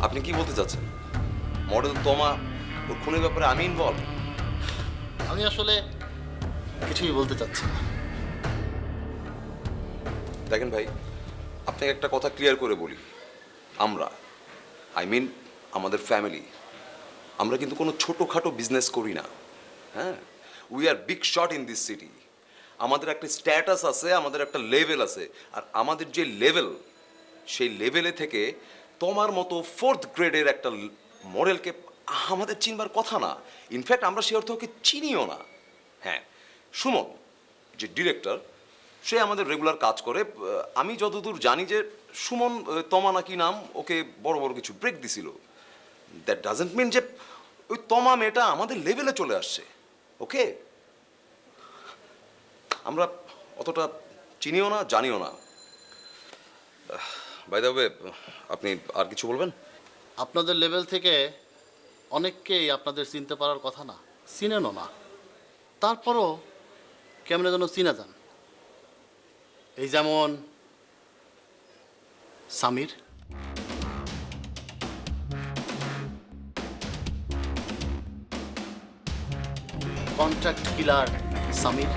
আপনি কি বলতে চাচ্ছেন? মডেল তমা ওর খুনের ব্যাপারে আমি ইনভলভ? আমি আসলে কিছুই বলতে চাচ্ছি না। দেখেন ভাই, আপনাকে একটা কথা ক্লিয়ার করে বলি। আমরা, আমাদের ফ্যামিলি, আমরা কিন্তু কোনো ছোটোখাটো বিজনেস করি না। হ্যাঁ, we are big shot in this city. আমাদের একটা স্ট্যাটাস আছে, আমাদের একটা লেভেল আছে। আর আমাদের যে লেভেল, সেই লেভেলে থেকে তোমার মতো ফোর্থ গ্রেডের একটা মডেলকে আমাদের চিনবার কথা না। ইনফ্যাক্ট আমরা সে অর্থে ওকে চিনিও না। হ্যাঁ, সুমন যে ডিরেক্টর, সে আমাদের রেগুলার কাজ করে। আমি যতদূর জানি যে সুমন তমা নাকি নাম, ওকে বড় বড় কিছু ব্রেক দিছিল। দ্যাট ডাজন্ট মিন যে ওই তমা মেয়েটা আমাদের লেভেলে চলে আসছে। ওকে, আমরা অতটা চিনিও না, জানিও না। বাই দ্য ওয়ে, আপনি আর কিছু বলবেন? আপনাদের লেভেল থেকে অনেককেই আপনাদের চিনতে পারার কথা না, চিনেনও না। তারপরও কেমনে যেন চিনা যান। এই যেমন সামির, কন্ট্রাক্ট কিলার সামির,